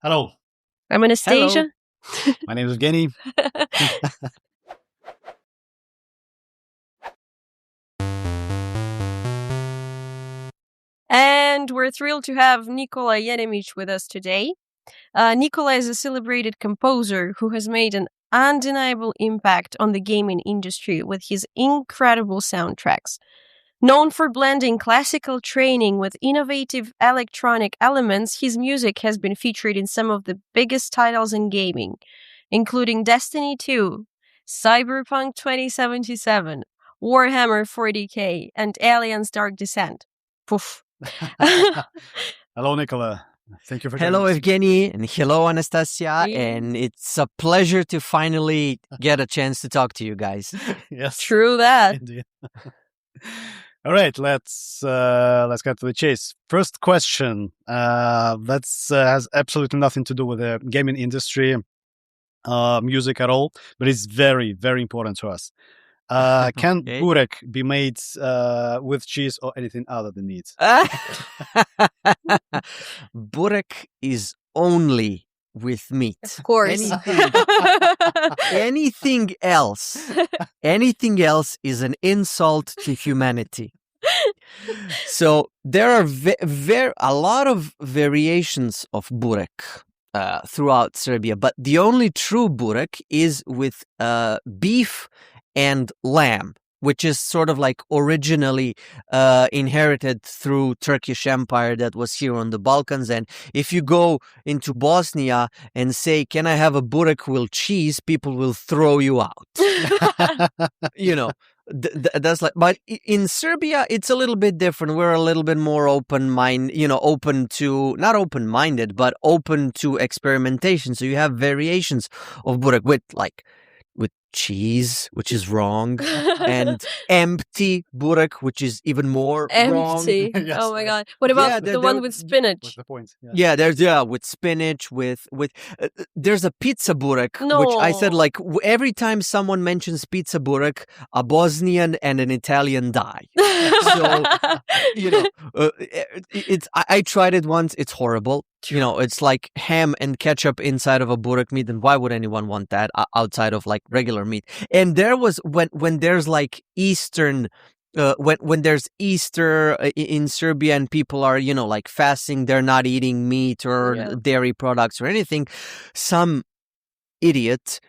Hello, I'm Anastasia. my name is Evgeny. And we're thrilled to have Nikola Jeremić with us today. Nikola is a celebrated composer who has made an undeniable impact on the gaming industry with his incredible soundtracks. Known for blending classical training with innovative electronic elements, his music has been featured in some of the biggest titles in gaming, including Destiny 2, Cyberpunk 2077, Warhammer 40k, and Aliens Dark Descent. Poof. Hello, Nikola. Thank you for Hello, joining us. Evgeny, and hello, Anastasia. Hey. And it's a pleasure to finally get a chance to talk to you guys. Yes, True that. indeed. All right, let's get to the chase. First question. That's has absolutely nothing to do with the gaming industry, music at all, but it's very, very important to us. Can Okay. burek be made with cheese or anything other than meat? Burek is only with meat. Of course. Anything else is an insult to humanity. So there are a lot of variations of burek throughout Serbia, but the only true burek is with beef and lamb, which is sort of like originally inherited through Turkish Empire that was here on the Balkans. And if you go into Bosnia and say, "Can I have a burek with cheese?" people will throw you out. You know, that's like. But in Serbia, it's a little bit different. We're a little bit more open to experimentation. So you have variations of burek with cheese, which is wrong, and empty burek, which is even more wrong. Empty. Yes. Oh my god. What about the one with What's spinach? the point? Yeah, there's with spinach, with there's a pizza burek, which I said No. every time someone mentions pizza burek, a Bosnian and an Italian die. So I tried it once. It's horrible. It's like ham and ketchup inside of a burek meat, and why would anyone want that outside of like regular meat? And there was when there's like Eastern. When there's Easter in Serbia and people are, like fasting, they're not eating meat or dairy products or anything, some idiot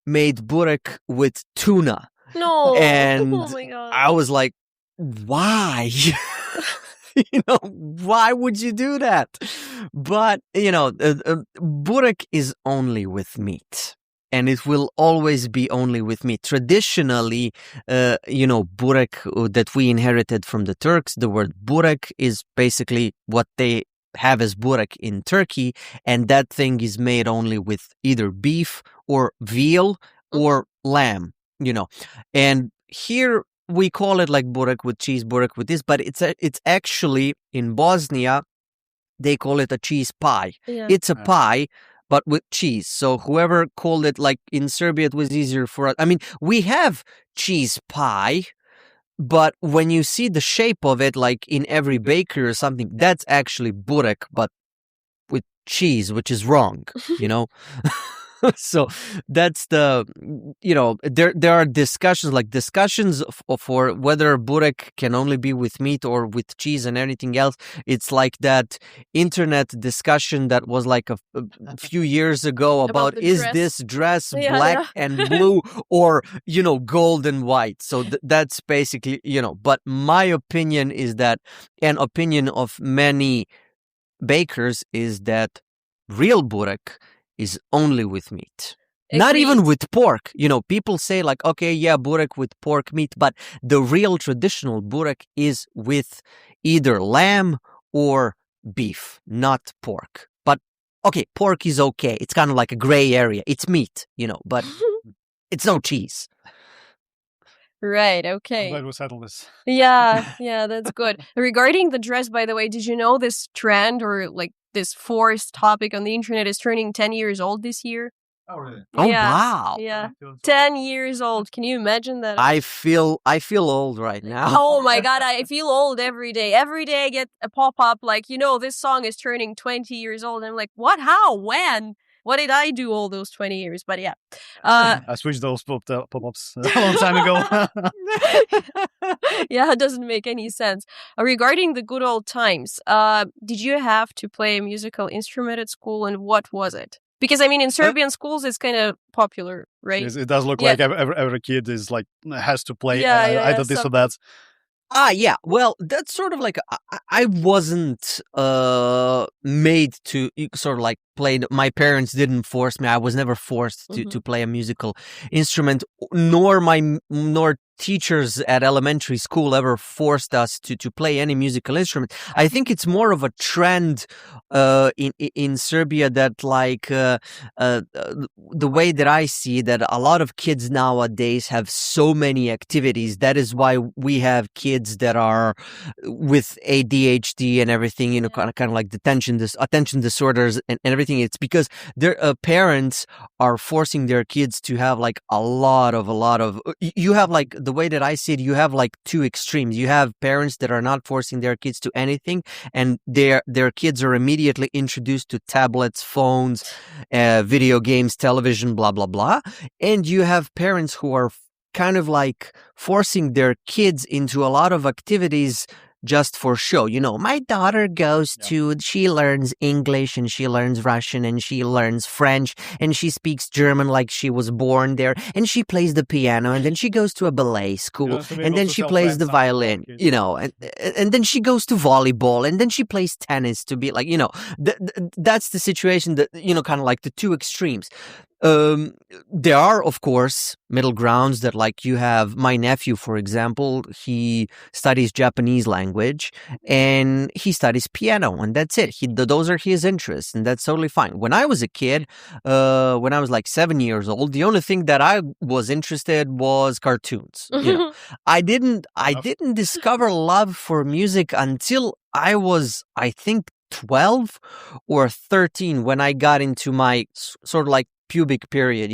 made burek with tuna. No. And oh my god. I was like, why? Why would you do that? But, burek is only with meat. And it will always be only with meat. Traditionally, burek that we inherited from the Turks, the word burek is basically what they have as burek in Turkey. And that thing is made only with either beef or veal or lamb, And here we call it like burek with cheese, burek with this, but it's actually in Bosnia, they call it a cheese pie. Yeah. It's a pie, but with cheese. So whoever called it, like in Serbia, it was easier for us. I mean, we have cheese pie, but when you see the shape of it, like in every bakery or something, that's actually burek, but with cheese, which is wrong, So that's the, there are discussions for whether burek can only be with meat or with cheese and anything else. It's like that internet discussion that was like a few years ago about is this dress black and blue or, gold and white. So that's basically, but my opinion is that, an opinion of many bakers is that real burek is only with meat. Not even with pork. People say like, okay, yeah, burek with pork meat, but the real traditional burek is with either lamb or beef, not pork. But okay, pork is okay. It's kind of like a gray area. It's meat, but it's no cheese. Right, I'm okay. glad we settled this. Yeah, that's good. Regarding the dress, by the way, did you know this trend or like this forced topic on the internet is turning 10 years old this year? Oh, really? Oh, Yeah. wow. Yeah. 10 years old. Can you imagine that? I feel old right now. Oh my god, I feel old every day. Every day I get a pop-up like, this song is turning 20 years old. And I'm like, what? How? When? What did I do all those 20 years? But yeah. I switched those pop-ups a long time ago. Yeah, it doesn't make any sense. Regarding the good old times, did you have to play a musical instrument at school, and what was it? Because, I mean, in Serbian schools, it's kind of popular, right? It does look like every kid is like has to play either this or that. Yeah. Well, that's sort of like I wasn't made to sort of like play. My parents didn't force me. I was never forced to play a musical instrument, nor teachers at elementary school ever forced us to play any musical instrument. I think it's more of a trend in Serbia that like the way that I see that a lot of kids nowadays have so many activities. That is why we have kids that are with ADHD and everything, kind of like attention disorders and everything. It's because their parents are forcing their kids to have like a lot of you have like, the way that I see it, you have like two extremes. You have parents that are not forcing their kids to anything, and their kids are immediately introduced to tablets, phones, video games, television, blah blah blah. And you have parents who are kind of like forcing their kids into a lot of activities just for show. My daughter goes she learns English and she learns Russian and she learns French and she speaks German like she was born there, and she plays the piano, and then she goes to a ballet school, and then she plays the violin, and then she goes to volleyball, and then she plays tennis to be like, that's the situation that, kind of like the two extremes. There are, of course, middle grounds that, like, you have my nephew, for example. He studies Japanese language and he studies piano, and that's it. Those are his interests, and that's totally fine. When I was a kid, when I was like 7 years old, the only thing that I was interested was cartoons. I didn't discover love for music until I was, I think, 12 or 13, when I got into my sort of like pubic period,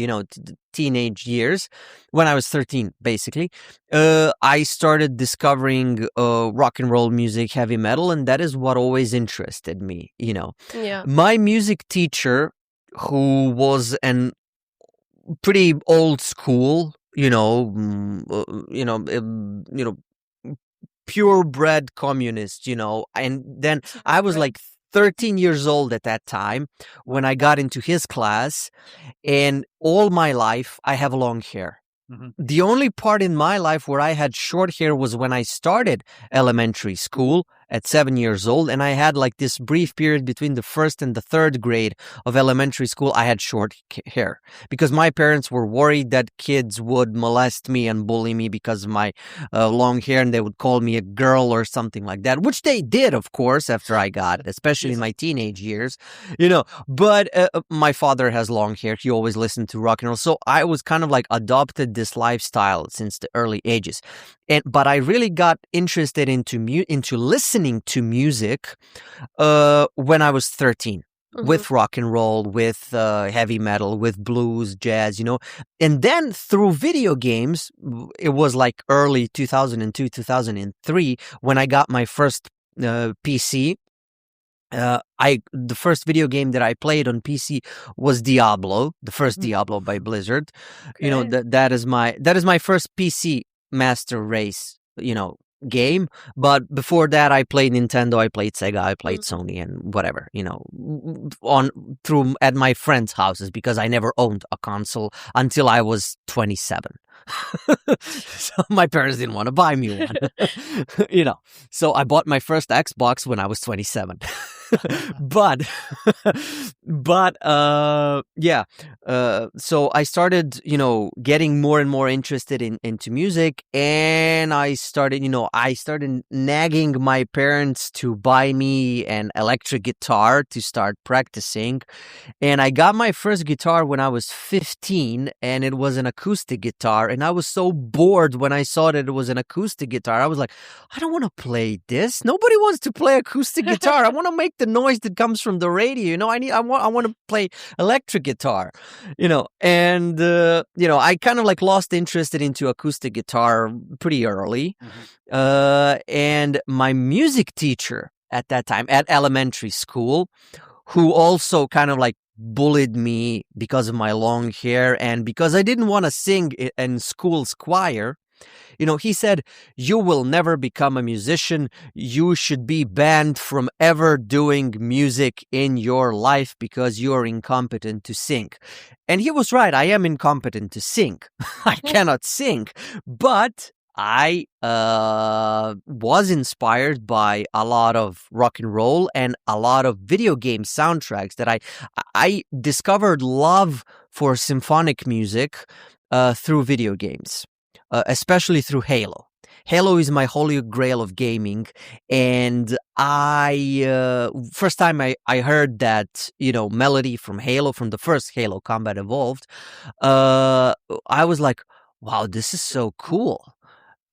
teenage years. When I was 13, basically, I started discovering rock and roll music, heavy metal, and that is what always interested me. Yeah. My music teacher, who was an pretty old school, purebred communist, and then I was like 13 years old at that time when I got into his class, and all my life I have long hair. The only part in my life where I had short hair was when I started elementary school at 7 years old, and I had like this brief period between the first and the third grade of elementary school. I had short hair because my parents were worried that kids would molest me and bully me because of my long hair, and they would call me a girl or something like that, which they did, of course, after I got it, especially in my teenage years, but my father has long hair. He always listened to rock and roll, so I was kind of like adopted this lifestyle since the early ages. But I really got interested into listening to music when I was 13, with rock and roll, with heavy metal, with blues, jazz, And then through video games, it was like early 2002, 2003, when I got my first PC. The first video game that I played on PC was Diablo, the first Diablo by Blizzard. Okay. That is my first PC master race, game. But before that, I played Nintendo, I played Sega, I played Sony, and whatever, at my friends' houses, because I never owned a console until I was 27. So my parents didn't want to buy me one, So I bought my first Xbox when I was 27. So I started, getting more and more interested into music, and I started nagging my parents to buy me an electric guitar to start practicing. And I got my first guitar when I was 15, and it was an acoustic guitar. And I was so bored when I saw that it was an acoustic guitar. I was like, I don't want to play this. Nobody wants to play acoustic guitar. I want to make the noise that comes from the radio. I I want to play electric guitar, and I kind of like lost interest into acoustic guitar pretty early. And my music teacher at that time at elementary school, who also kind of like bullied me because of my long hair and because I didn't want to sing in school's choir. He said, "You will never become a musician. You should be banned from ever doing music in your life because you are incompetent to sing." And he was right. I am incompetent to sing. I cannot sing. But I was inspired by a lot of rock and roll and a lot of video game soundtracks that I discovered love for symphonic music through video games. Especially through Halo. Halo is my holy grail of gaming, and first time I heard that melody from Halo, from the first Halo Combat Evolved, I was like, wow, this is so cool.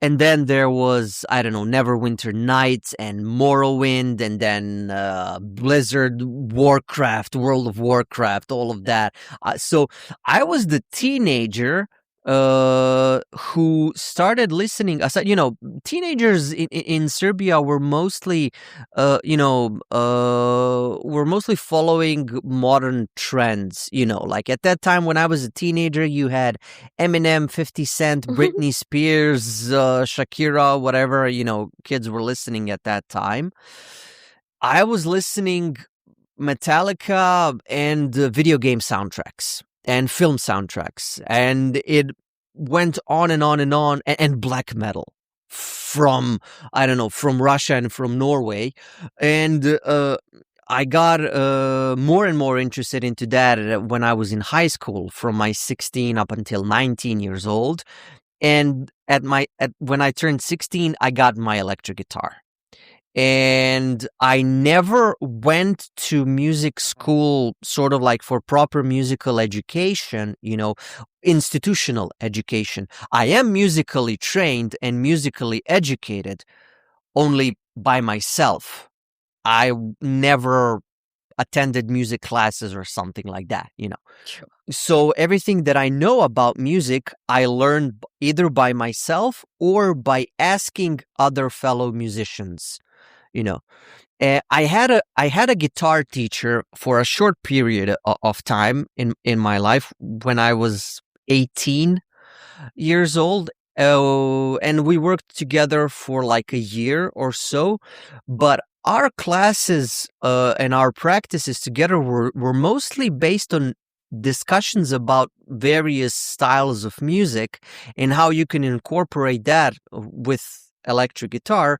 And then there was, I don't know, Neverwinter Nights and Morrowind, and then Blizzard, Warcraft, World of Warcraft, all of that. So I was the teenager who started listening. Teenagers in Serbia were mostly, were mostly following modern trends. Like at that time when I was a teenager, you had Eminem, 50 Cent, Britney Spears, Shakira, whatever, kids were listening at that time. I was listening Metallica and video game soundtracks and film soundtracks, and it went on and on and on, and black metal from Russia and from Norway, and I got more and more interested into that when I was in high school, from my 16 up until 19 years old, and when I turned 16, I got my electric guitar. And I never went to music school, sort of like for proper musical education, institutional education. I am musically trained and musically educated only by myself. I never attended music classes or something like that, Sure. So everything that I know about music, I learned either by myself or by asking other fellow musicians. I had a guitar teacher for a short period of time in my life when I was 18 years old. And we worked together for like a year or so, but our classes and our practices together were mostly based on discussions about various styles of music and how you can incorporate that with electric guitar,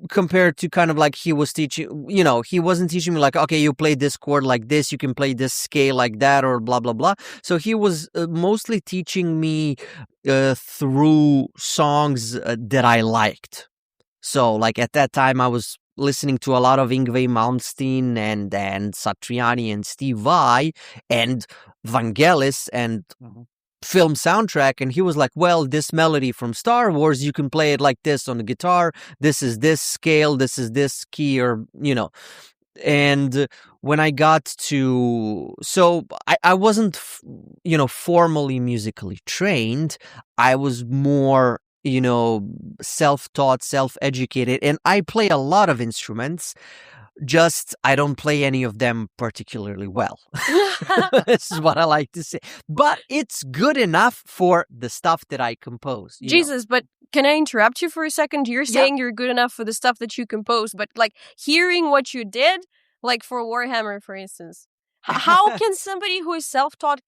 compared to kind of like he was teaching, he wasn't teaching me like, okay, you play this chord like this, you can play this scale like that, or blah, blah, blah. So he was mostly teaching me through songs that I liked. So like at that time I was listening to a lot of Yngwie Malmsteen and Satriani and Steve Vai and Vangelis and film soundtrack, and he was like, well, this melody from Star Wars, you can play it like this on the guitar, this is this scale, this is this key, or and when I got to, so I wasn't formally musically trained. I was more self-taught, self-educated, and I play a lot of instruments, just I don't play any of them particularly well. This is what I like to say. But it's good enough for the stuff that I compose. Jesus, but can I interrupt you for a second? You're saying you're good enough for the stuff that you compose, but like hearing what you did, like for Warhammer, for instance, how can somebody who is self-taught,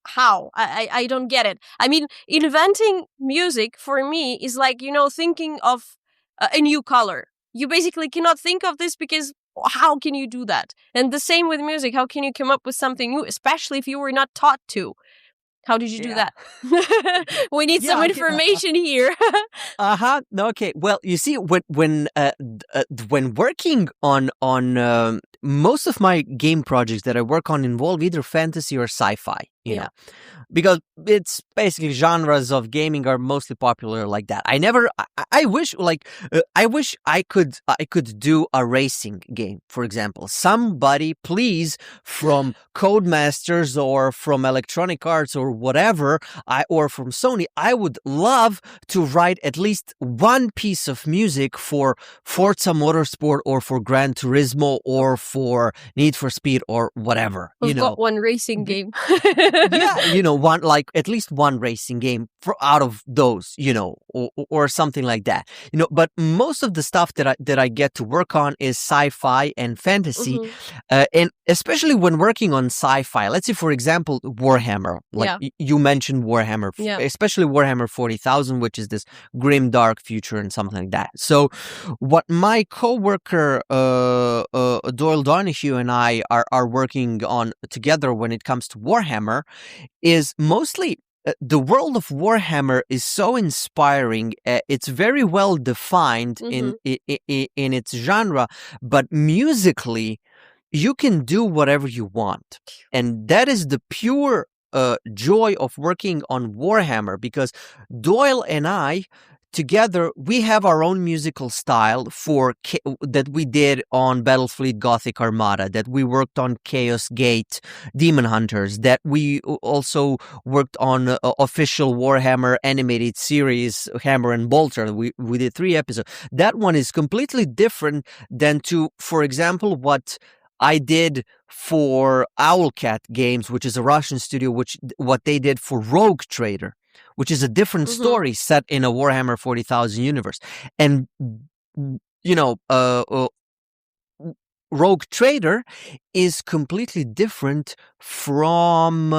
how? I don't get it. I mean, inventing music for me is like, thinking of a new color. You basically cannot think of this because how can you do that? And the same with music. How can you come up with something new, especially if you were not taught to? How did you do that? We need some information here. Okay. Well, you see, when working on most of my game projects that I work on involve either fantasy or sci-fi. you know, because it's basically genres of gaming are mostly popular like that. I wish I could do a racing game, for example. Somebody please from Codemasters or from Electronic Arts or whatever, or from Sony, I would love to write at least one piece of music for Forza Motorsport or for Gran Turismo or for Need for Speed or whatever. We've got one racing game. Yeah, one, like at least one racing game out of those, or something like that. But most of the stuff that I get to work on is sci-fi and fantasy, and especially when working on sci-fi. Let's say, for example, Warhammer. You mentioned Warhammer, especially Warhammer 40,000, which is this grim, dark future and something like that. So, what my coworker Doyle Donahue and I are working on together when it comes to Warhammer is mostly the world of Warhammer is so inspiring. It's very well defined in its genre, but musically, you can do whatever you want, and that is the pure joy of working on Warhammer. Because Doyle and I together, we have our own musical style that we did on Battlefleet Gothic Armada, that we worked on Chaos Gate Demon Hunters, that we also worked on official Warhammer animated series Hammer and Bolter. We did 3 episodes. That one is completely different than for example, what I did for Owlcat Games, which is a Russian studio, what they did for Rogue Trader, which is a different story set in a Warhammer 40,000 universe. And, Rogue Trader is completely different from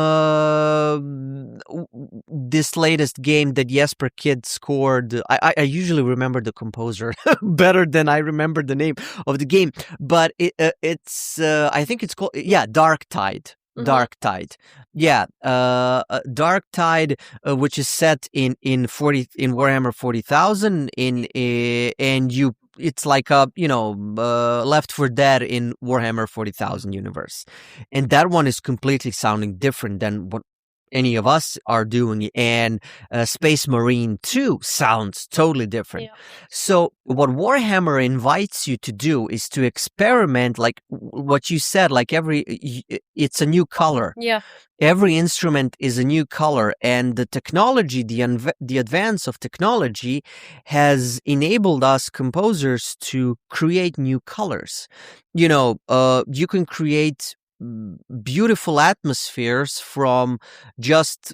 this latest game that Jesper Kid scored. I usually remember the composer better than I remember the name of the game, but it's I think it's called Dark Tide. Dark Tide, Dark Tide, which is set in Warhammer 40,000 it's like a Left 4 Dead in Warhammer 40,000 universe, and that one is completely sounding different than what any of us are doing, and Space Marine 2 sounds totally different. So what Warhammer invites you to do is to experiment, like what you said, like it's a new color. Every instrument is a new color, and the technology, the advance of technology has enabled us composers to create new colors. You can create beautiful atmospheres from just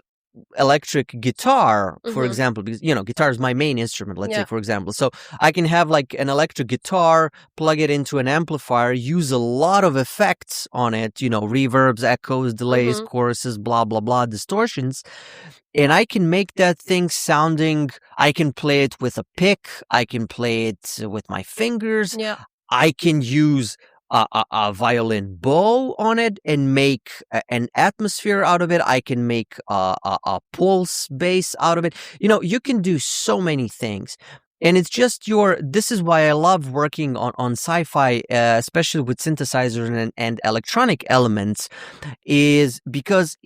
electric guitar, for example, because guitar is my main instrument, let's say, for example. So I can have like an electric guitar, plug it into an amplifier, use a lot of effects on it, reverbs, echoes, delays, choruses, blah blah blah, distortions, and I can make that thing sounding. I can play it with a pick, I can play it with my fingers, I can use a violin bow on it and make an atmosphere out of it. I can make a pulse bass out of it. You can do so many things. And it's just this is why I love working on sci-fi, especially with synthesizers and electronic elements, is because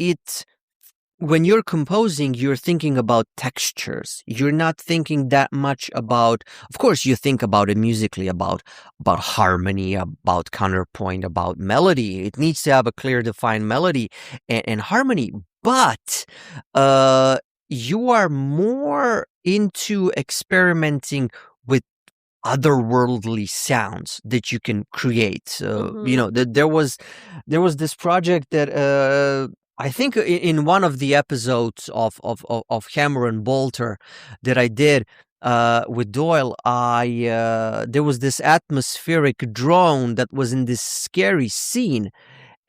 when you're composing, you're thinking about textures. You're not thinking that much about, of course, you think about it musically, about harmony, about counterpoint, about melody. It needs to have a clear, defined melody and harmony. But you are more into experimenting with otherworldly sounds that you can create. There was this project that I think in one of the episodes of Hammer and Bolter that I did with Doyle, there was this atmospheric drone that was in this scary scene.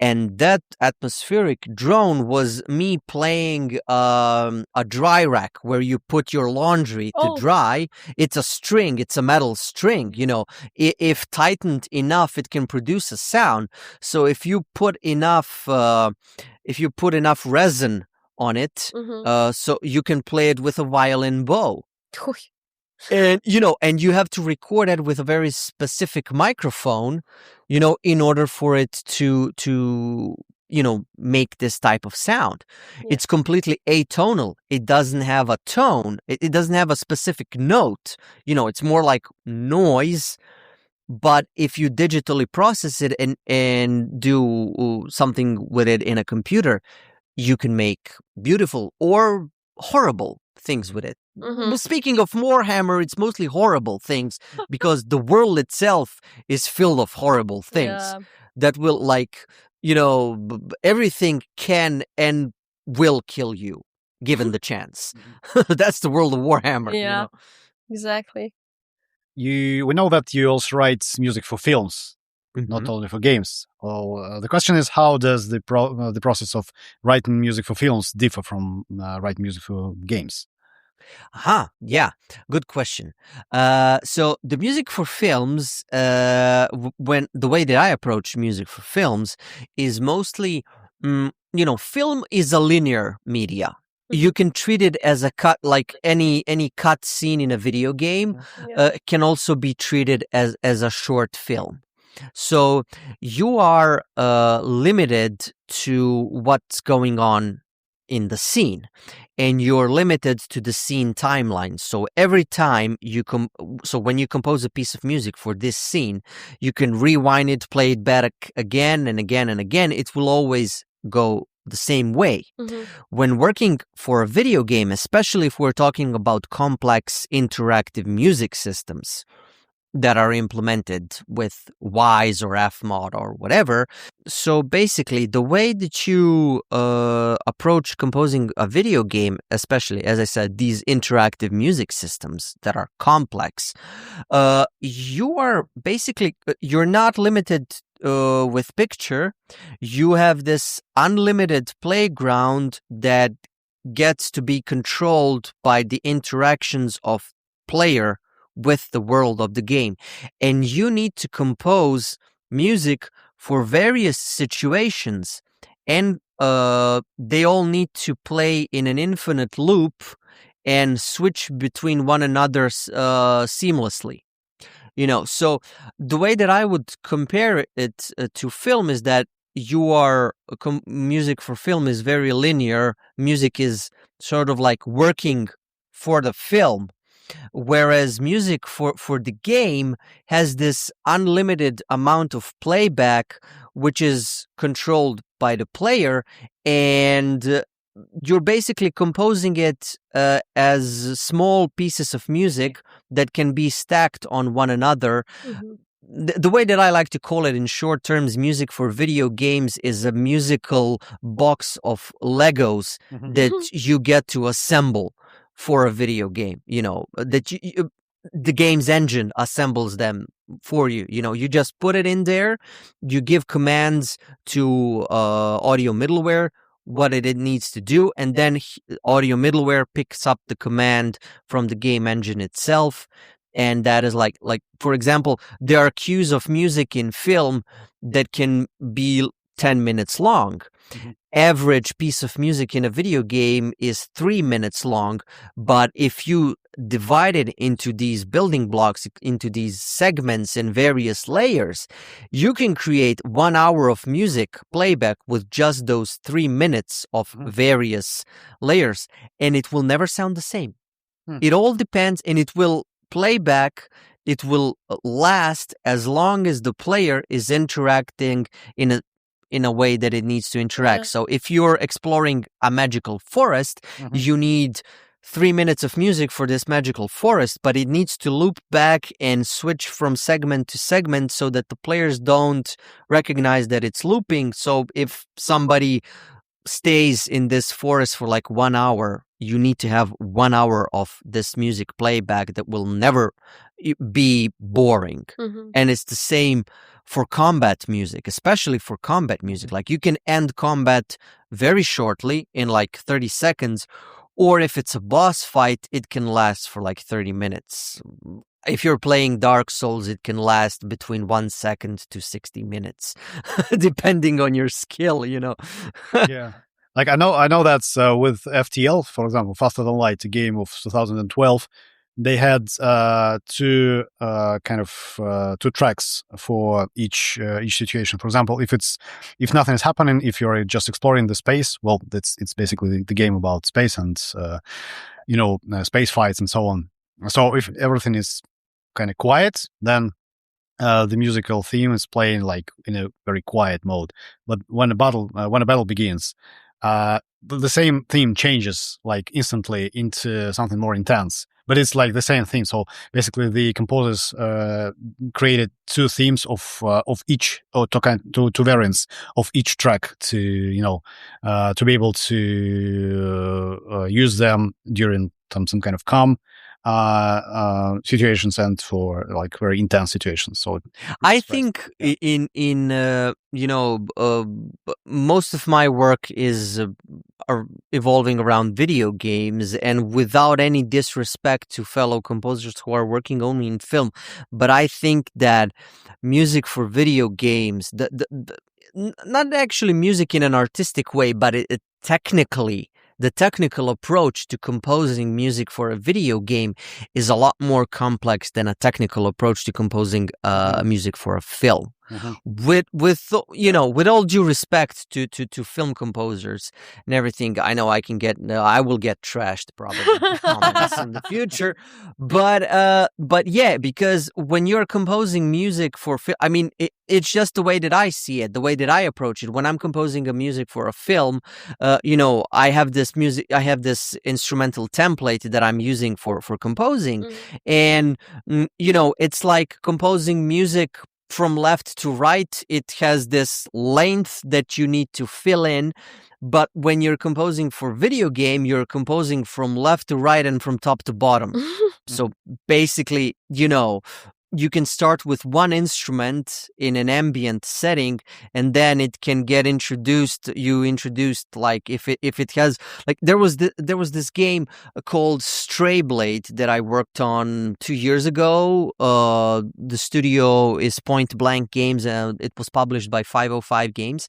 And that atmospheric drone was me playing a dry rack where you put your laundry to dry. It's a string. It's a metal string. If tightened enough, it can produce a sound. So if you put enough resin on it, so you can play it with a violin bow. And you have to record it with a very specific microphone, in order for it to make this type of sound. Yeah. It's completely atonal. It doesn't have a tone. It doesn't have a specific note. It's more like noise. But if you digitally process it and do something with it in a computer, you can make beautiful or horrible things with it. Mhm. Speaking of Warhammer, it's mostly horrible things because the world itself is filled of horrible things Yeah. that will everything can and will kill you given the chance. That's the world of Warhammer. Yeah. Exactly. We know that you also write music for films, not Mhm. only for games. Well, the question is, how does the process of writing music for films differ from writing music for games? Yeah, good question. So the music for films, when the way that I approach music for films is mostly, film is a linear media. You can treat it as a cut, like any cut scene in a video game. Yeah. Can also be treated as a short film. So you are limited to what's going on in the scene, and you're limited to the scene timeline. So every time so when you compose a piece of music for this scene, you can rewind it, play it back again and again and again. It will always go the same way. Mhm. When working for a video game, especially if we're talking about complex interactive music systems that are implemented with Wise or Fmod or whatever. So basically, the way that you approach composing a video game, especially, as I said, these interactive music systems that are complex, you are basically, you're not limited with picture. You have this unlimited playground that gets to be controlled by the interactions of player with the world of the game, and you need to compose music for various situations, and they all need to play in an infinite loop and switch between one another seamlessly. So the way that I would compare it to film is that music for film is very linear. Music is sort of like working for the film, whereas music for the game has this unlimited amount of playback, which is controlled by the player, and you're basically composing it as small pieces of music that can be stacked on one another. Mhm. The way that I like to call it in short terms, music for video games is a musical box of Legos that you get to assemble for a video game, that the game's engine assembles them for you. You just put it in there, you give commands to audio middleware what it needs to do, and then audio middleware picks up the command from the game engine itself. And that is like for example, there are cues of music in film that can be 10 minutes long. Average piece of music in a video game is 3 minutes long, but if you divide it into these building blocks, into these segments in various layers, you can create 1 hour of music playback with just those 3 minutes of various layers, and it will never sound the same. It all depends, and it will playback. It will last as long as the player is interacting in a way that it needs to interact. Yeah. So if you're exploring a magical forest, you need 3 minutes of music for this magical forest, but it needs to loop back and switch from segment to segment so that the players don't recognize that it's looping. So if somebody stays in this forest for like 1 hour, you need to have 1 hour of this music playback that will never be boring. And it's the same for combat music, especially for combat music. Like you can end combat very shortly in like 30 seconds, or if it's a boss fight, it can last for like 30 minutes. If you're playing Dark Souls, it can last between 1 second to 60 minutes, depending on your skill, Yeah. Like I know that's with FTL, for example, Faster Than Light, a game of 2012. they had two tracks for each situation. For example, if nothing is happening, if you're just exploring the space, well, it's basically the game about space and space fights and so on. So if everything is kind of quiet, then the musical theme is playing like in a very quiet mode. But when a battle begins, the same theme changes like instantly into something more intense. But it's like the same theme. So basically, the composers created two themes of each, or two variants of each track to be able to use them during some kind of calm situations and for like very intense situations. So I think in most of my work is evolving around video games, and without any disrespect to fellow composers who are working only in film, but I think that music for video games, not actually music in an artistic way, but it technically, the technical approach to composing music for a video game is a lot more complex than a technical approach to composing music for a film. With all due respect to film composers and everything, I know I will get trashed probably in comments in the future, but yeah, because when you're composing music for film, I mean, it's just the way that I see it, the way that I approach it. When I'm composing a music for a film, I have this instrumental template that I'm using for composing, and it's like composing music from left to right. It has this length that you need to fill in, but when you're composing for video game, you're composing from left to right and from top to bottom. So basically, you can start with one instrument in an ambient setting, and then it can get introduced. You introduced like if it has like there was this game called Stray Blade that I worked on 2 years ago. The studio is Point Blank Games, and it was published by 505 Games.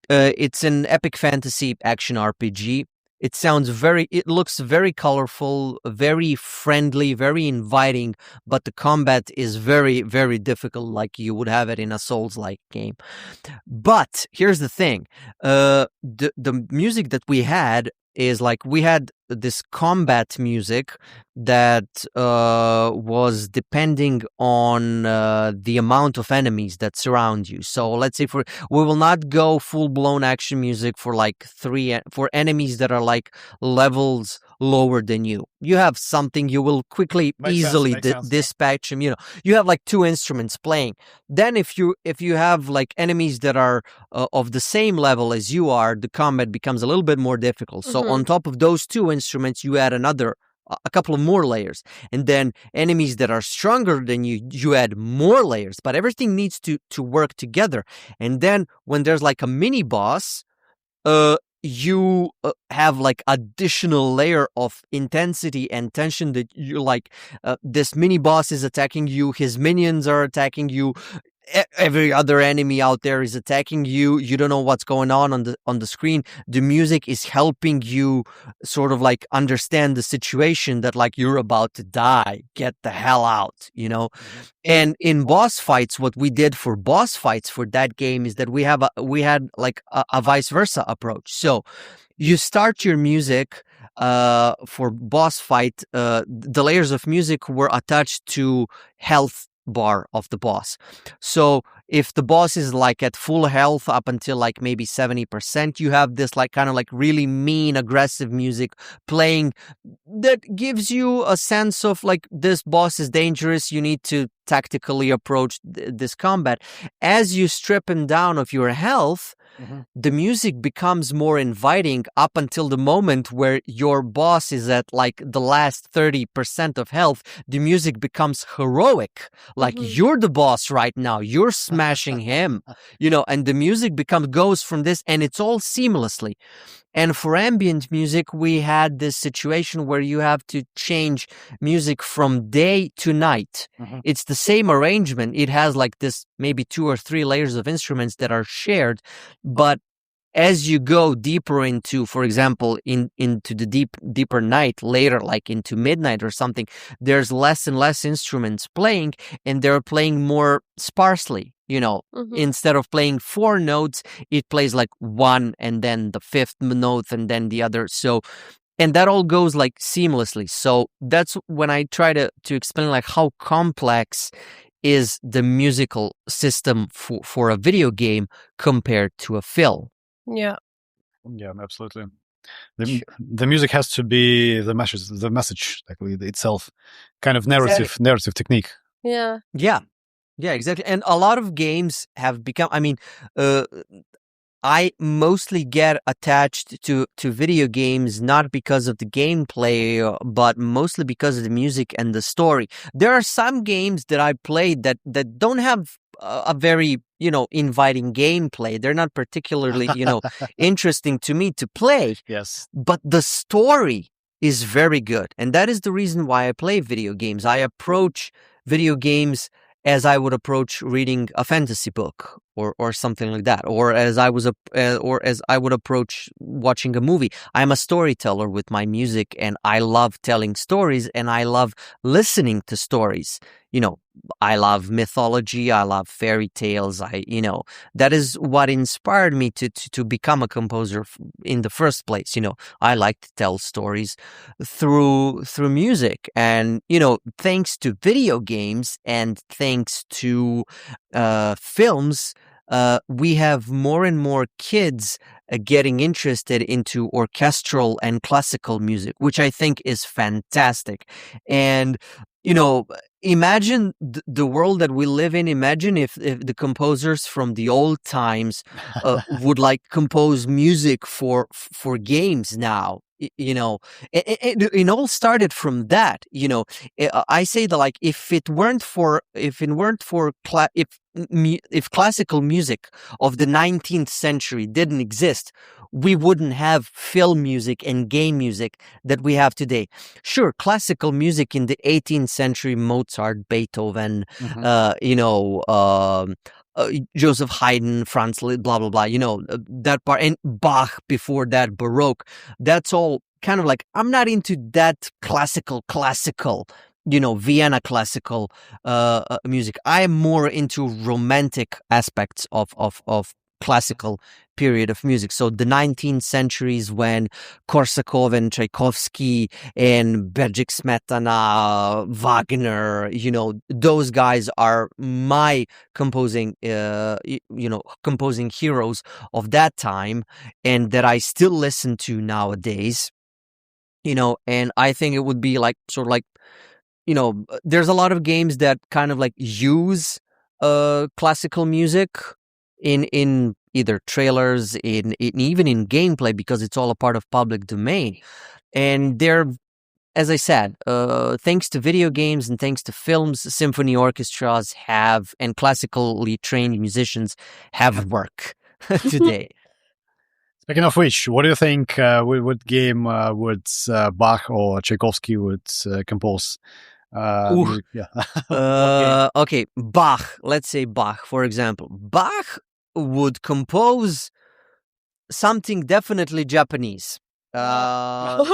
It's an epic fantasy action RPG. It looks very colorful, very friendly, very inviting, but the combat is very, very difficult, like you would have it in a Souls-like game. But here's the thing. The music that we had is like, we had this combat music that was depending on the amount of enemies that surround you. So let's say we will not go full-blown action music for for enemies that are like levels lower than you. You have something you will quickly, easily dispatch them. You have like two instruments playing. Then if you have like enemies that are of the same level as you are, the combat becomes a little bit more difficult. So on top of those two instruments, you add a couple of more layers, and then enemies that are stronger than you add more layers, but everything needs to work together. And then when there's like a mini boss, you have like additional layer of intensity and tension that you like. This mini boss is attacking you, his minions are attacking you, every other enemy out there is attacking you. You don't know what's going on the screen. The music is helping you sort of like understand the situation that like you're about to die. Get the hell out, And in boss fights, what we did for boss fights for that game is that we had like a vice versa approach. So you start your music for boss fight. The layers of music were attached to health bar of the boss. So if the boss is like at full health up until like maybe 70%, you have this like kind of like really mean, aggressive music playing that gives you a sense of like this boss is dangerous. You need to tactically approach this combat. As you strip him down of your health, the music becomes more inviting up until the moment where your boss is at like the last 30% of health. The music becomes heroic. Like you're the boss right now. You're smashing him, and the music goes from this, and it's all seamlessly. And for ambient music, we had this situation where you have to change music from day to night. It's the same arrangement. It has like this maybe 2 or 3 layers of instruments that are shared, but as you go deeper into, for example, into the deeper night later, like into midnight or something, there's less and less instruments playing, and they're playing more sparsely. Instead of playing 4 notes, it plays like 1 and then the 5th note and then the other. So, and that all goes like seamlessly. So that's when I try to explain like how complex is the musical system for a video game compared to a film. Yeah, absolutely. The music has to be the message like itself, kind of narrative technique. Yeah, exactly. And a lot of games have become, I mostly get attached to video games not because of the gameplay, but mostly because of the music and the story. There are some games that I played that don't have a very, inviting gameplay. They're not particularly, interesting to me to play. Yes. But the story is very good. And that is the reason why I play video games. I approach video games as I would approach reading a fantasy book or something like that, or as I would approach watching a movie. I'm a storyteller with my music, and I love telling stories, and I love listening to stories. I love mythology. I love fairy tales. That is what inspired me to become a composer in the first place. I like to tell stories through music, and thanks to video games and thanks to films, we have more and more kids getting interested into orchestral and classical music, which I think is fantastic. And imagine the world that we live in. Imagine if the composers from the old times would like compose music for games now. It all started from that. I say that like if classical music of the 19th century didn't exist, we wouldn't have film music and game music that we have today. Sure, classical music in the 18th century, Mozart, Beethoven, Joseph Haydn, Franz Liszt, blah, blah, blah, that part, and Bach before that, Baroque, that's all kind of like, I'm not into that classical, Vienna classical music. I am more into romantic aspects of classical period of music. So the 19th centuries when Korsakov and Tchaikovsky and Bedřich Smetana, Wagner, those guys are my composing heroes of that time, and that I still listen to nowadays. And I think it would be like sort of like, there's a lot of games that kind of like use classical music in either trailers, in even in gameplay, because it's all a part of public domain. And they're, as I said, thanks to video games and thanks to films, symphony orchestras have, and classically trained musicians have work today. Speaking of which, what do you think? What game would Bach or Tchaikovsky would compose? Okay, Bach. Let's say Bach, for example. Bach would compose something definitely Japanese. That's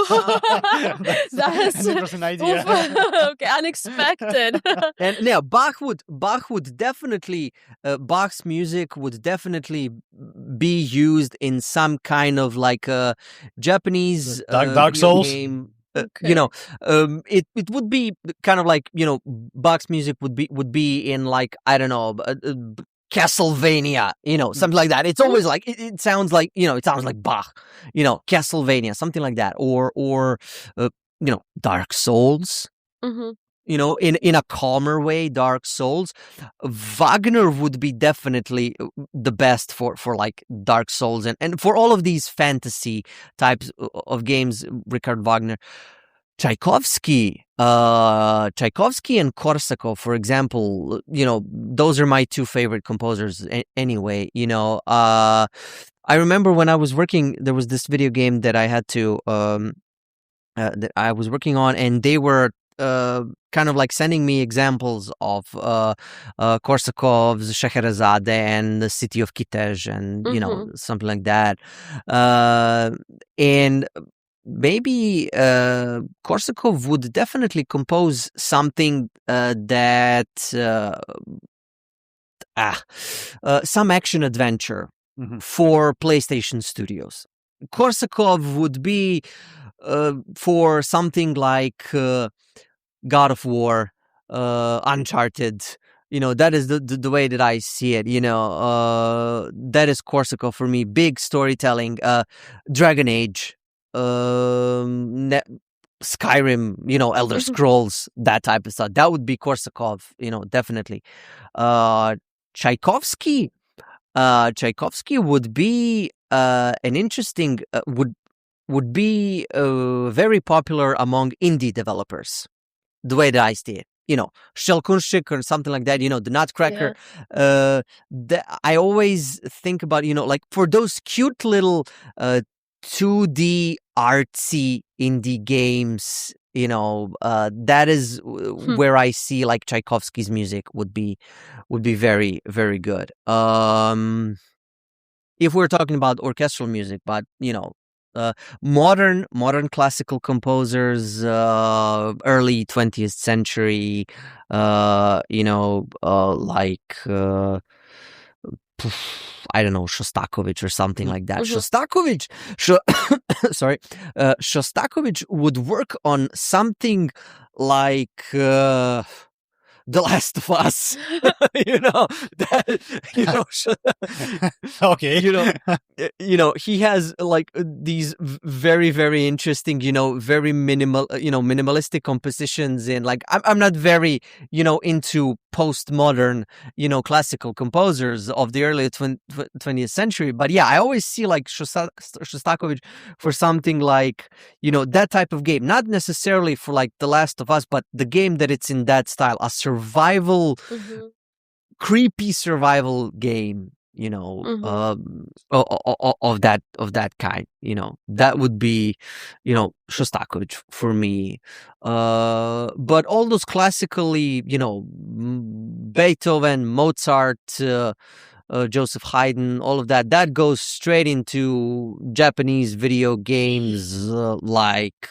an interesting idea. Okay, unexpected. And yeah, Bach would definitely, Bach's music would definitely be used in some kind of like a Japanese Dark Souls game. Okay. It would be kind of like, Bach's music would be in like, I don't know, Castlevania, something like that. It's always like, it sounds like, it sounds like Bach, Castlevania, something like that. Or Dark Souls, Mm-hmm. in a calmer way, Dark Souls. Wagner would be definitely the best for like Dark Souls and for all of these fantasy types of games, Richard Wagner. Tchaikovsky and Korsakov, for example, those are my two favorite composers anyway. I remember when I was working, there was this video game that I had to that I was working on, and they were kind of like sending me examples of Korsakov's Scheherazade and the city of Kitej and, you know, something like that. And maybe Korsakov would definitely compose something that some action adventure for PlayStation Studios. Korsakov would be for something like God of War, Uncharted. You know, that is the way that I see it. You know, that is Korsakov for me. Big storytelling, Dragon Age, Skyrim, you know, Elder Scrolls, that type of stuff. That would be Korsakov, you know, definitely. Tchaikovsky would be an interesting would be very popular among indie developers, the way that I see it. You know, Shelkunshik or something like that, you know, the Nutcracker. Yeah. I always think about, you know, like for those cute little 2D artsy indie games, you know, that is where I see like Tchaikovsky's music would be very, very good. If we're talking about orchestral music, but you know, modern classical composers, early 20th century, you know, like I don't know, Shostakovich or something like that. Shostakovich would work on something like The Last of Us. You know, that, you know, okay. You know, he has like these very, very interesting, you know, very minimalistic compositions. And like, I'm not very, you know, into postmodern, you know, classical composers of the early 20th century. But yeah, I always see like Shostakovich for something like, you know, that type of game, not necessarily for like The Last of Us, but the game that it's in that style, a survival, creepy survival game, you know, of that kind, you know, that would be, you know, Shostakovich for me. But all those classically, you know, Beethoven, Mozart, Joseph Haydn, all of that goes straight into Japanese video games, like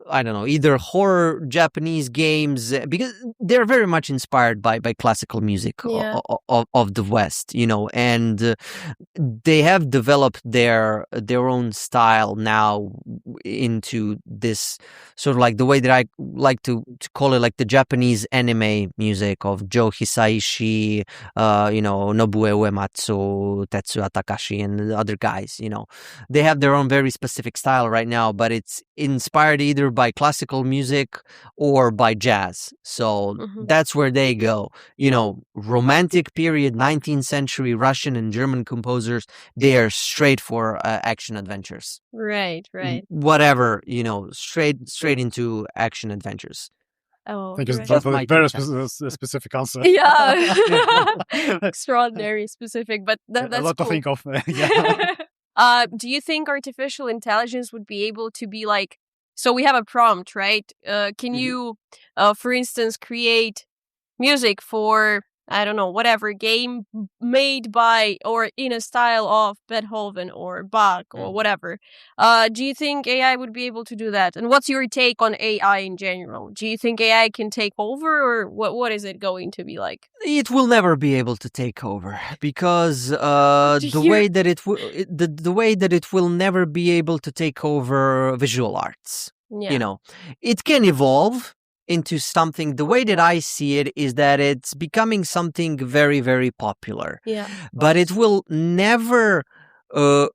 I don't know, either horror Japanese games, because they're very much inspired by classical music of the West, you know, and they have developed their own style now into this sort of like the way that I like to call it, like the Japanese anime music of Joe Hisaishi, you know, Nobuo Uematsu, Tetsuya Takashi, and the other guys. You know, they have their own very specific style right now, but it's inspired either by classical music or by jazz. So that's where they go. You know, romantic period, 19th century Russian and German composers, they are straight for action adventures. Right. Whatever, you know, straight into action adventures. Oh, thank you for a very specific answer. Yeah, extraordinary specific, but that's a lot cool. to think of. Yeah. Do you think artificial intelligence would be able to be like? So we have a prompt, right? Can you, for instance, create music for, I don't know, whatever game made by or in a style of Beethoven or Bach or whatever? Do you think AI would be able to do that? And what's your take on AI in general? Do you think AI can take over, or what is it going to be like? It will never be able to take over, because the way that it will never be able to take over visual arts. Yeah. You know, it can evolve into something. The way that I see it is that it's becoming something very, very popular. Yeah. But it will never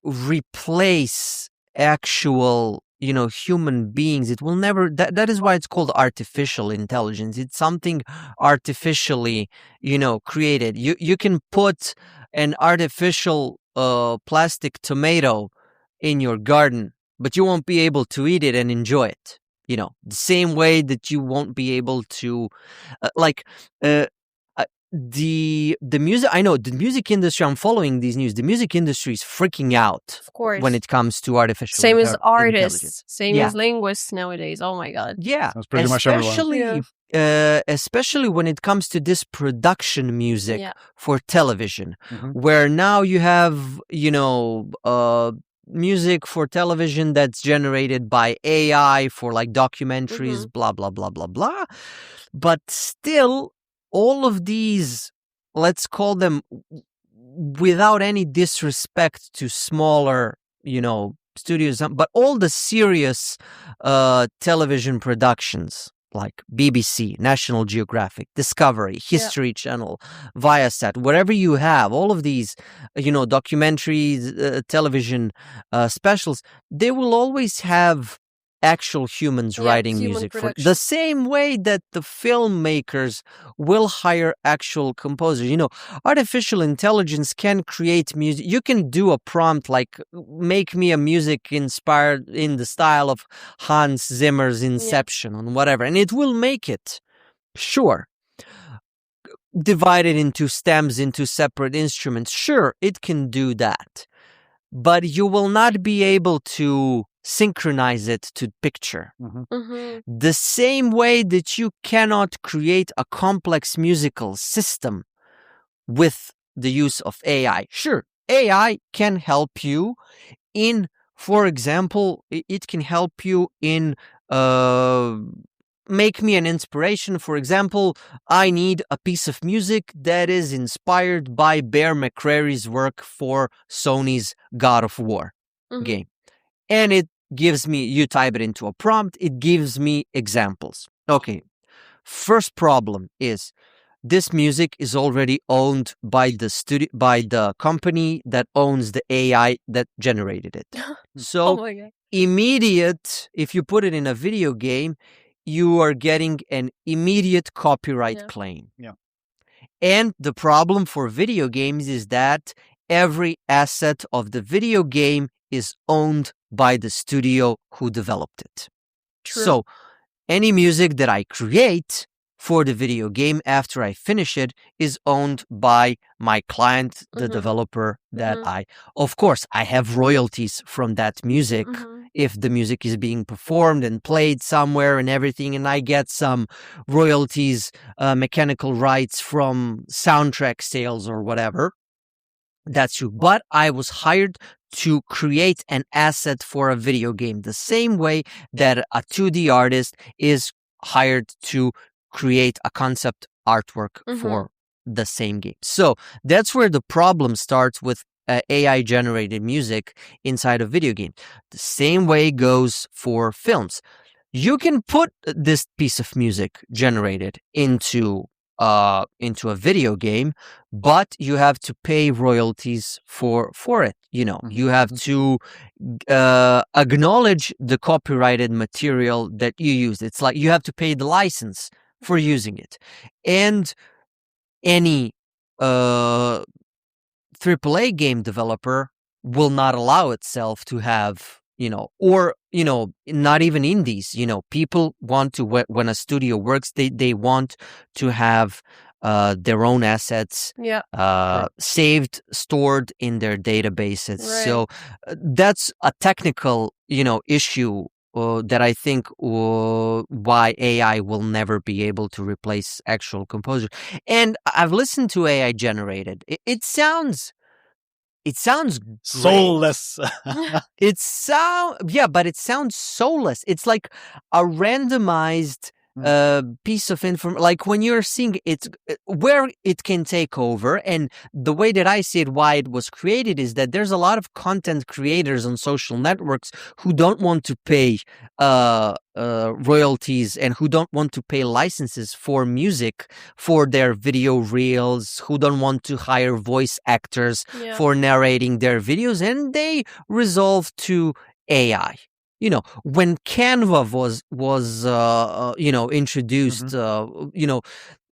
replace actual, you know, human beings. It will never. That is why it's called artificial intelligence. It's something artificially, you know, created. You can put an artificial plastic tomato in your garden, but you won't be able to eat it and enjoy it. You know, the same way that you won't be able to, the music, I know the music industry, I'm following these news, the music industry is freaking out Of course. when it comes to artificial Same as intelligence. artists, same as linguists nowadays. Oh my god. Yeah, That's pretty much everyone. Especially when it comes to this production music Yeah. for television, Mhm. where now you have, music for television that's generated by AI for like documentaries, blah, blah, blah, blah, blah. But still, all of these, let's call them, without any disrespect to smaller, studios, but all the serious television productions like BBC, National Geographic, Discovery, History Channel, Viasat, whatever you have, all of these, documentaries, television specials, they will always have actual humans writing music for the same way that the filmmakers will hire actual composers. Artificial intelligence can create music. You can do a prompt like, make me a music inspired in the style of Hans Zimmer's Inception and whatever, and it will make it. Sure. Divided into stems, into separate instruments. Sure, it can do that. But you will not be able to synchronize it to picture. The same way that you cannot create a complex musical system with the use of AI. Sure, AI can help you in, for example, it can help you in make me an inspiration. For example, I need a piece of music that is inspired by Bear McCreary's work for Sony's God of War game. And it gives me, you type it into a prompt, it gives me examples. Okay. First problem is this music is already owned by the company that owns the AI that generated it. So immediate, if you put it in a video game, you are getting an immediate copyright claim. Yeah. And the problem for video games is that every asset of the video game is owned by the studio who developed it. True. So any music that I create for the video game after I finish it is owned by my client, the developer that of course, I have royalties from that music if the music is being performed and played somewhere and everything, and I get some royalties, mechanical rights from soundtrack sales or whatever. That's true. But I was hired to create an asset for a video game, the same way that a 2D artist is hired to create a concept artwork for the same game. So that's where the problem starts with AI generated music inside a video game. The same way goes for films. You can put this piece of music generated into a video game, but you have to pay royalties for it. You have to acknowledge the copyrighted material that you use. It's like you have to pay the license for using it. And any AAA game developer will not allow itself to have, not even indies, people want to, when a studio works, they want to have their own assets saved, stored in their databases. Right. So that's a technical, issue that I think why AI will never be able to replace actual composers. And I've listened to AI generated. It sounds great. Soulless. But it sounds soulless. It's like a randomized piece of information. Like when you're seeing it, where it can take over. And the way that I see it, why it was created, is that there's a lot of content creators on social networks who don't want to pay royalties and who don't want to pay licenses for music for their video reels, who don't want to hire voice actors for narrating their videos, and they resolve to AI. When Canva was introduced,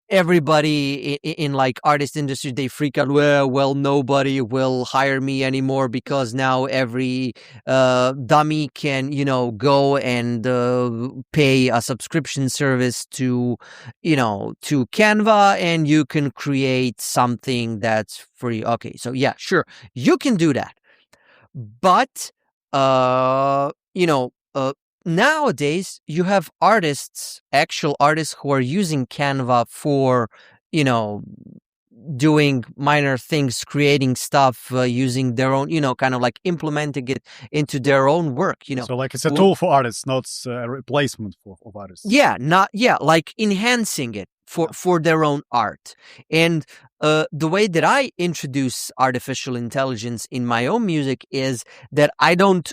everybody in like artist industry, they freak out. Well, nobody will hire me anymore because now every dummy can, go and pay a subscription service to Canva, and you can create something that's free. Okay, so yeah, sure, you can do that, but nowadays you have actual artists who are using Canva for, doing minor things, creating stuff, using their own, kind of like implementing it into their own work, So like it's a tool for artists, not a replacement of artists. Like enhancing it for their own art. And the way that I introduce artificial intelligence in my own music is that I don't,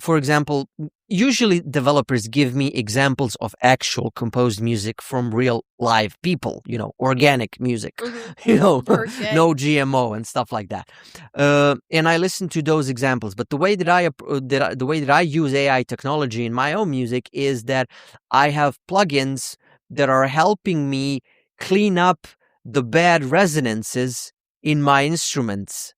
for example, usually developers give me examples of actual composed music from real live people, organic music, no GMO and stuff like that. And I listen to those examples. But the way that I use AI technology in my own music is that I have plugins that are helping me clean up the bad resonances in my instruments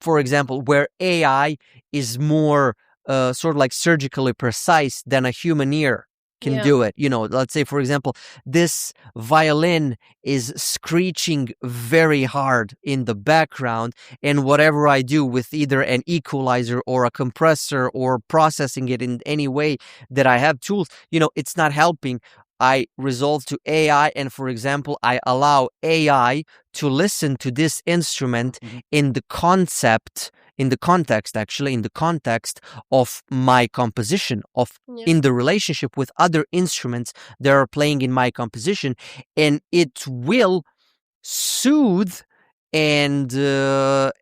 for example, where AI is more sort of like surgically precise than a human ear can do it. Let's say, for example, this violin is screeching very hard in the background, and whatever I do with either an equalizer or a compressor or processing it in any way that I have tools, it's not helping. I resolve to AI, and for example, I allow AI to listen to this instrument in the context of my composition, in the relationship with other instruments that are playing in my composition, and it will soothe and it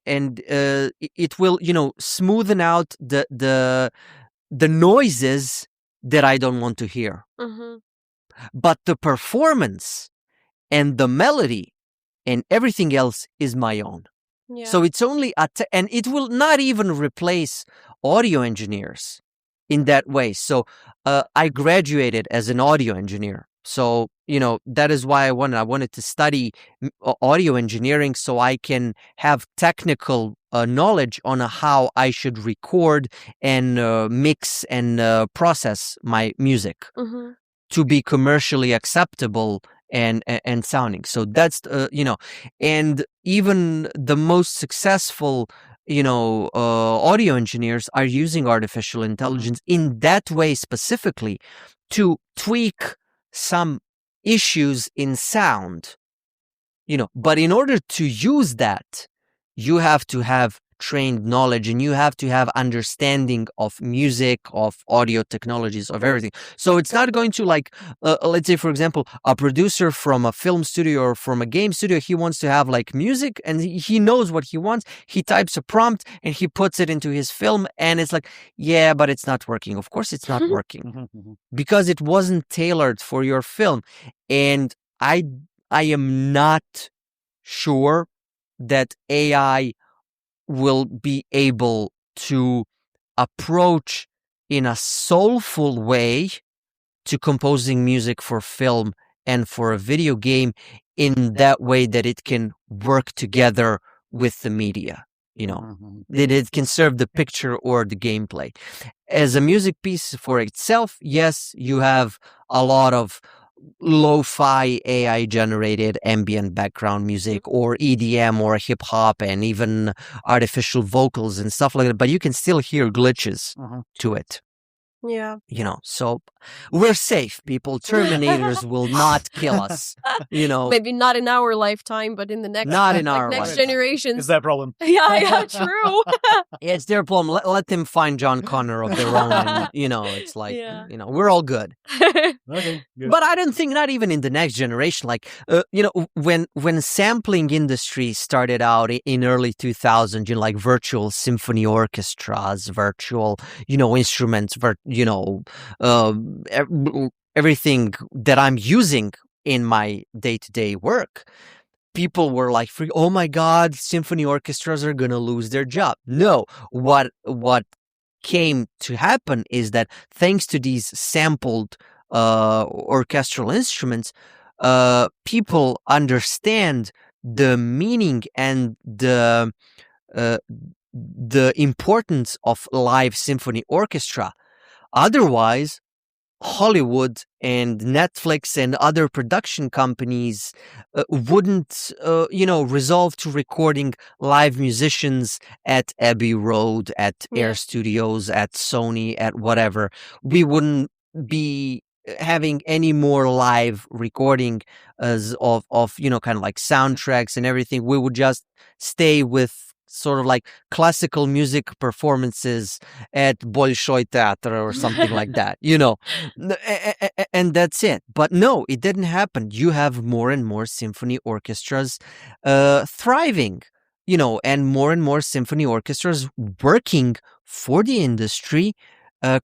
will, smoothen out the noises that I don't want to hear. But the performance and the melody and everything else is my own. Yeah. So it's only and it will not even replace audio engineers in that way. So I graduated as an audio engineer. So, that is why I wanted to study audio engineering, so I can have technical knowledge on how I should record and mix and process my music to be commercially acceptable and sounding. So that's and even the most successful audio engineers are using artificial intelligence in that way specifically to tweak some issues in sound, but in order to use that, you have to have trained knowledge, and you have to have understanding of music, of audio technologies, of everything. So it's not going to let's say, for example, a producer from a film studio or from a game studio, he wants to have like music, and he knows what he wants. He types a prompt and he puts it into his film, and it's like, yeah, but it's not working. Of course it's not working because it wasn't tailored for your film. And I am not sure that AI will be able to approach in a soulful way to composing music for film and for a video game in that way that it can work together with the media, that it can serve the picture or the gameplay. As a music piece for itself, yes, you have a lot of lo-fi AI generated ambient background music or EDM or hip hop and even artificial vocals and stuff like that, but you can still hear glitches to it. Yeah. So we're safe, people. Terminators will not kill us. Maybe not in our lifetime, but in the next next generations. It's their problem. Yeah, true. Yeah, it's their problem. Let them find John Connor of their own. And, it's like, we're all good. Okay, good. But I don't think, not even in the next generation, when sampling industry started out in early 2000, like virtual symphony orchestras, virtual, instruments, everything that I'm using in my day-to-day work, people were like, oh my God, symphony orchestras are going to lose their job. No, what came to happen is that thanks to these sampled orchestral instruments, people understand the meaning and the importance of live symphony orchestra. Otherwise, Hollywood and Netflix and other production companies wouldn't, resolve to recording live musicians at Abbey Road, at Air Studios, at Sony, at whatever. We wouldn't be having any more live recording of kind of like soundtracks and everything. We would just stay with sort of like classical music performances at Bolshoi Theater or something like that, and that's it. But no, it didn't happen. You have more and more symphony orchestras thriving, and more symphony orchestras working for the industry,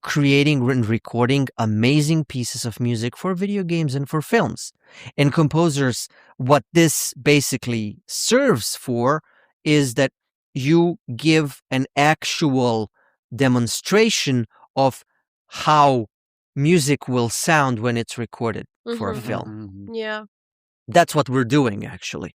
creating and recording amazing pieces of music for video games and for films. And composers, what this basically serves for is that you give an actual demonstration of how music will sound when it's recorded for a film. Yeah. That's what we're doing, actually.